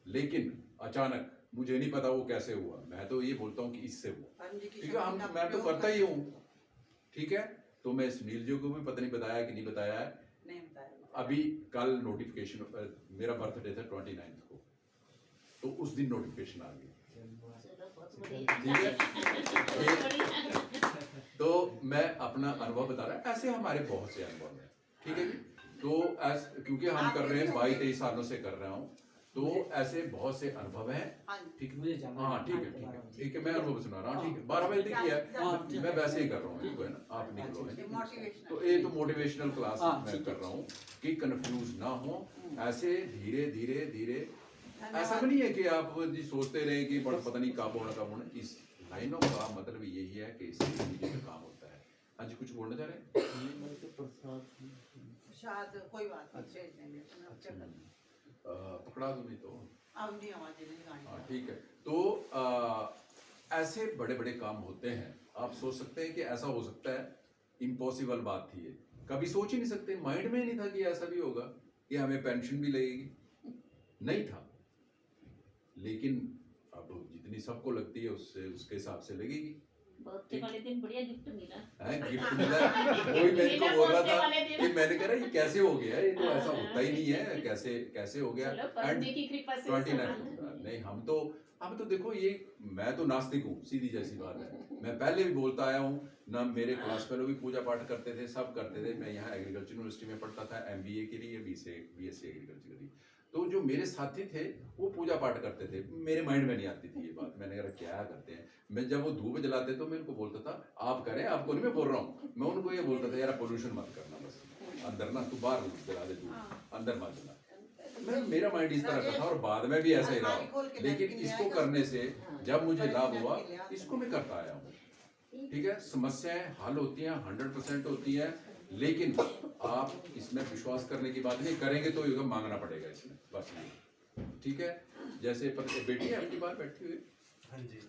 लेकिन अचानक, मुझे नहीं पता वो कैसे हुआ, मैं तो ये बोलता हूँ कि इससे हुआ, ठीक है। मैं तो करता ही हूँ, ठीक है। तो मैं सुनील जी को भी पता नहीं बताया कि नहीं बताया है, नहीं बताया। अभी कल नोटिफिकेशन, मेरा बर्थडे था 29 को, तो उस दिन नोटिफिकेशन आ गई, ठीक है। तो मैं अपना अनुभव बता रहा, ऐसे हमारे बहुत से अनुभव हैं, ठीक है जी। तो क्योंकि हम कर रहे हैं 22-23 सालों से कर रहा हूँ, तो ऐसे बहुत से अनुभव हैं, ठीक है। मुझे जाना हाँ ठीक है, मैं अनुभव सुना रहा हूँ, ठीक है। 12 बजे तक ही है, मैं वैसे ही कर रहा हूँ, ठीक है ना, आप निकलो है। तो ये तो मोटिवेशनल क्लास मैं कर रहा हूँ कि कंफ्यूज ना हो, ऐसे धीरे धीरे धीरे। ऐसा भी नहीं है कि आप जी सोचते रहे कि पता नहीं कब होना, इस लाइनों का मतलब यही है कि इससे इमीडिएट काम होता है। हाँ जी, कुछ बोलना चाह रहे हैं? ये मेरे को प्रसाद शायद कोई बात नहीं, भेज देंगे अब क्या करना। पकड़ा दूँ नहीं तो अब नहीं आवाज़ें नहीं हाँ गाएंगे। ठीक है। तो ऐसे बड़े बड़े काम होते हैं, आप सोच सकते हैं कि ऐसा हो सकता है, इम्पॉसिबल बात थी ये, कभी सोच ही नहीं सकते, माइंड में ही नहीं था कि ऐसा भी होगा कि हमें पेंशन भी लगेगी, नहीं था। लेकिन अब जितनी सबको लगती है उससे उसके हिसाब से लगेगी। बर्थडे वाले दिन बढ़िया गिफ्ट मिला। है गिफ्ट मिला, कोई मेरे को बोल रहा birthday वाले था दिन। कि मैंने कह रहा ये कैसे हो गया, ये तो ऐसा होता ही नहीं है, कैसे कैसे हो गया। चलो परम जी की कृपा से 29 नहीं, हम तो देखो ये, मैं तो नास्तिक हूँ, सीधी जैसी बात है। मैं पहले भी बोलता आया हूँ ना, मेरे क्लास फेलो भी पूजा पाठ करते थे, सब करते थे। मैं यहाँ एग्रीकल्चर यूनिवर्सिटी में पढ़ता था, MBA के लिए, BSc एग्रीकल्चर के लिए। तो जो मेरे साथी थे वो पूजा पाठ करते थे, मेरे माइंड में नहीं आती थी ये बात। मैंने कहा क्या करते हैं, मैं जब वो धूप जलाते तो मैं उनको बोलता था आप करें, आपको नहीं मैं बोल रहा हूँ। मैं उनको ये बोलता था यार पोल्यूशन मत करना, बस अंदर ना, तू बाहर जला दे, धूप अंदर मत जला। मैं मेरा माइंड इस तरह का था और बाद में भी ऐसा ही रहा। लेकिन इसको करने से जब मुझे लाभ हुआ, इसको मैं करता आया हूँ। ठीक है, समस्याएं हल होती हैं, 100% होती हैं, लेकिन आप इसमें विश्वास करने की बात नहीं करेंगे तो ये मांगना पड़ेगा इसमें, बस ये। ठीक है, जैसे बेटी है आपकी बाहर बैठी हुई, हाँ जी,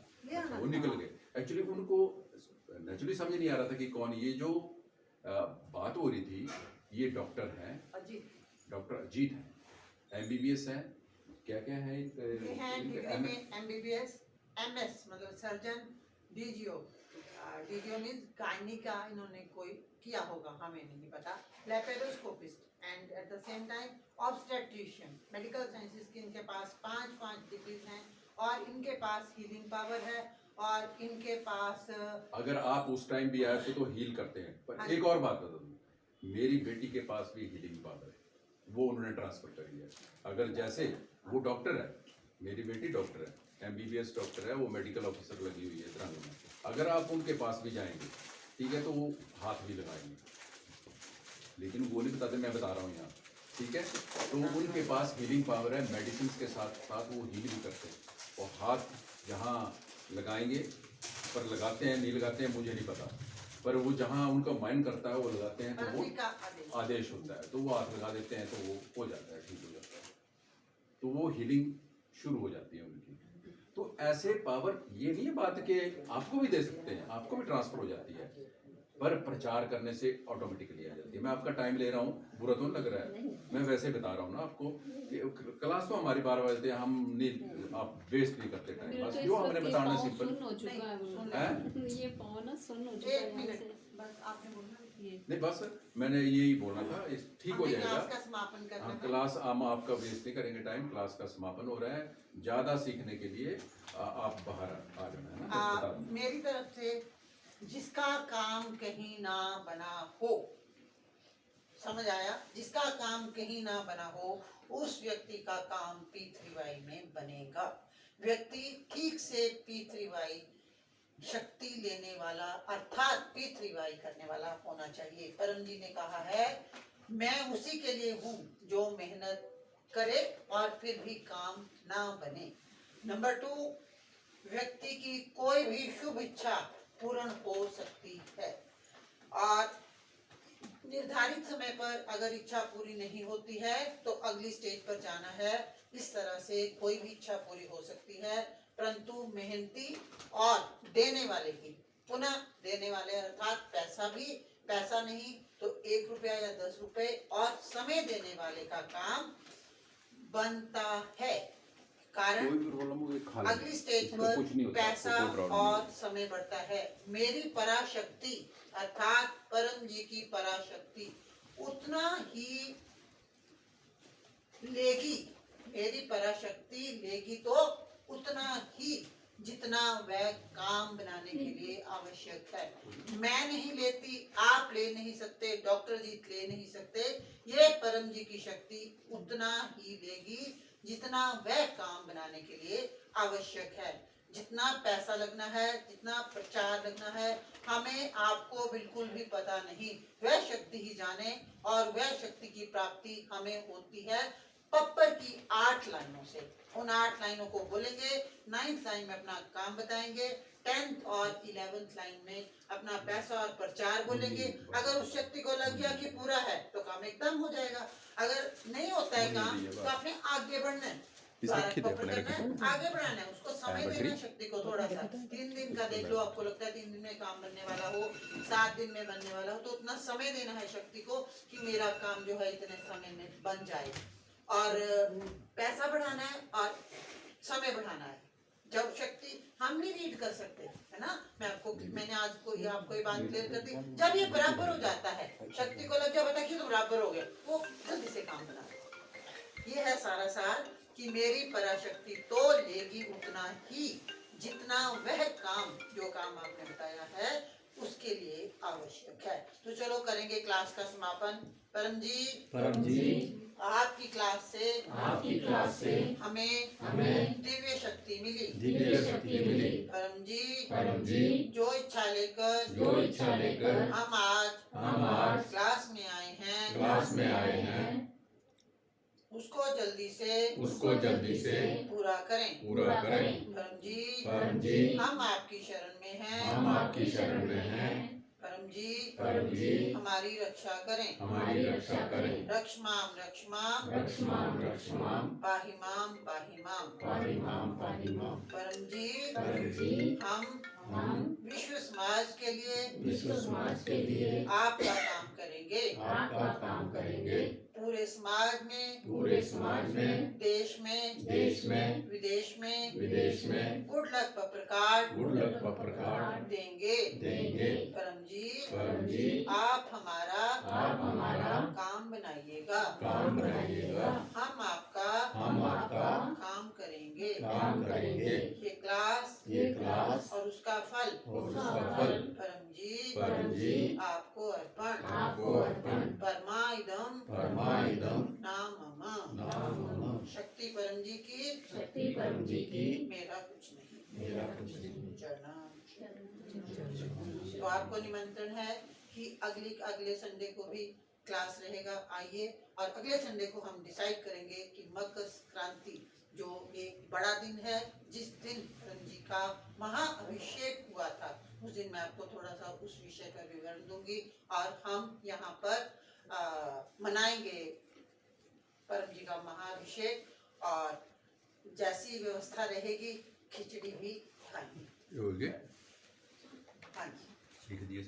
वो निकल गए। एक्चुअली उनको नेचुरली समझ नहीं आ रहा था कि कौन ये जो बात हो रही थी, ये डॉक्टर हैं, डॉक्टर अजीत हैं, MBBS हैं, क्या क्या है ये हैं डिग्री में MBBS, MS मतलब सर्जन, DGO मीन्स गायनी का इन्होंने कोई किया होगा, हमें नहीं पता, laparoscopist and at the same time obstetrician. Medical sciences की इनके पास 5 डिग्रीज हैं और इनके पास हीलिंग पावर है और इनके पास अगर आप उस टाइम भी आए तो हील करते हैं। पर एक और बात बता दूं, मेरी बेटी के पास भी हीलिंग पावर है, वो उन्होंने ट्रांसफर कर दिया। अगर जैसे वो डॉक्टर है, मेरी बेटी डॉक्टर है, MBBS डॉक्टर है, वो मेडिकल ऑफिसर लगी हुई है तिरंगे में, अगर आप उनके पास भी जाएंगे, ठीक है, तो वो हाथ भी लगाएंगे, लेकिन वो नहीं बताते, मैं बता रहा हूँ यहाँ। ठीक है, तो उनके पास हीलिंग पावर है, मेडिसिन के साथ साथ वो हील भी करते हैं। और हाथ जहाँ लगाएंगे, पर लगाते हैं नहीं लगाते हैं मुझे नहीं पता, पर वो जहाँ उनका माइंड करता है वो लगाते हैं, तो वो आदेश होता है, तो वो हाथ लगा देते हैं, तो वो हो जाता है, ठीक हो जाता है, तो वो हीलिंग शुरू हो जाती है उनकी। तो ऐसे पावर, ये नहीं है बात कि आपको भी दे सकते हैं, आपको भी ट्रांसफर हो जाती है, पर प्रचार करने से ऑटोमेटिकली आ जाती है। मैं आपका टाइम ले रहा हूँ, बुरा तो नहीं लग रहा है, मैं वैसे बता रहा हूँ ना आपको कि क्लास तो हमारी 12 बजे हम नहीं, आप वेस्ट नहीं करते टाइम, बस जो हमने बताना सिंपल सुन हो चुका है। ये पाँव ना सुन हो चुका एक है मिनट यहाँ से। बस आपने बोलना ये नहीं, बस मैंने यही बोलना था, ठीक हो हमें जाएगा। क्लास का समापन करना हाँ, है। क्लास हम आपका वेस्ट नहीं करेंगे टाइम, क्लास का समापन हो रहा है। ज़्यादा सीखने के लिए आप बाहर आ जाना है ना, बता दूँ। मेरी तरफ से जिसका काम कहीं ना बना हो, समझ आया, जिसका काम कहीं ना बना हो उस व्यक्ति का काम P3Y में बनेगा। व्यक्ति ठीक से P3Y शक्ति लेने वाला अर्थात P3Y करने वाला होना चाहिए। परम जी ने कहा है, मैं उसी के लिए हूँ जो मेहनत करे और फिर भी काम ना बने। नंबर 2, व्यक्ति की कोई भी शुभ इच्छा पूर्ण हो सकती है और निर्धारित समय पर अगर इच्छा पूरी नहीं होती है तो अगली स्टेज पर जाना है। इस तरह से कोई भी इच्छा पूरी हो सकती है, परंतु मेहनती और देने वाले की, पुनः देने वाले अर्थात पैसा नहीं तो 1 रुपया या 10 रुपए और समय देने वाले का काम बनता है। कारण कोई भी प्रॉब्लम हो खा लेंगे, अगली स्टेज इसमें पर कुछ नहीं होता, पैसा कोई प्रॉब्लम और नहीं। समय बढ़ता है। मेरी पराशक्ति अर्थात परम जी की पराशक्ति उतना ही लेगी, मेरी पराशक्ति लेगी तो उतना ही जितना वह काम बनाने के लिए आवश्यक है। मैं नहीं लेती, आप ले नहीं सकते, डॉक्टर जी ले नहीं सकते, ये परम जी की शक्ति उतना ही लेगी जितना वह काम बनाने के लिए आवश्यक है। जितना पैसा लगना है, जितना प्रचार लगना है, हमें आपको बिल्कुल भी पता नहीं, वह शक्ति ही जाने और वह शक्ति की प्राप्ति हमें होती है पप्पर की 8 लाइनों से। उन 8 लाइनों को बोलेंगे, 9th लाइन में अपना काम बताएंगे, 10th और 11th लाइन में अपना पैसा और प्रचार बोलेंगे। अगर उस शक्ति को लग गया कि पूरा है तो काम एकदम हो जाएगा। अगर नहीं होता है काम तो आपने आगे बढ़ना है, द्वारा को करना है, आगे बढ़ाना है, उसको समय देना है शक्ति को थोड़ा सा। 3 दिन का देख लो, आपको लगता है 3 दिन में काम बनने वाला हो, 7 दिन में बनने वाला हो, तो उतना समय देना है शक्ति को कि मेरा काम जो है इतने समय में बन जाए। और पैसा बढ़ाना है और समय बढ़ाना है। जब शक्ति हम नहीं रीड कर सकते, है ना, मैंने आज आपको ये बात क्लियर कर दी। जब ये बराबर हो जाता है, शक्ति को लग गया पता कि तो बराबर हो गया, वो जल्दी से काम बना देगा। ये है सारा सार कि मेरी पराशक्ति तो लेगी उतना ही जितना वह काम, जो काम आपने बताया है उसके लिए आवश्यक है। तो चलो करेंगे क्लास का समापन। परम जी आपकी क्लास से हमें दिव्य शक्ति मिली। परम जी जो इच्छा लेकर हम आज क्लास में आए हैं उसको जल्दी से पूरा करें। परम जी हम आपकी शरण में हैं। परम जी हमारी रक्षा करें। रक्षमाम पाहि माम। परम जी हम विश्व समाज के लिए आपका काम करेंगे। पूरे समाज में देश में विदेश में गुड लक पत्र कार्ड देंगे। परम जी आप हमारा काम बनाइएगा। हम आपका काम करेंगे। ये क्लास और उसका फल परम जी आपको अर्पण। परमाइदम नामम। शक्ति परम जी की मेरा कुछ नहीं। चरणम। तो आपको निमंत्रण है कि अगले संडे को भी क्लास रहेगा, आइए। और अगले संडे को हम डिसाइड करेंगे कि मकर संक्रांति जो एक बड़ा दिन है, जिस दिन परम जी का महाअभिषेक हुआ था, उस दिन मैं आपको थोड़ा सा उस विषय का विवरण दूंगी। और हम यहाँ पर मनाएंगे परम जी का महाअभिषेक, और जैसी व्यवस्था रहेगी खिचड़ी भी खाएंगे। हो गया। हाँ जी। लिख दिए।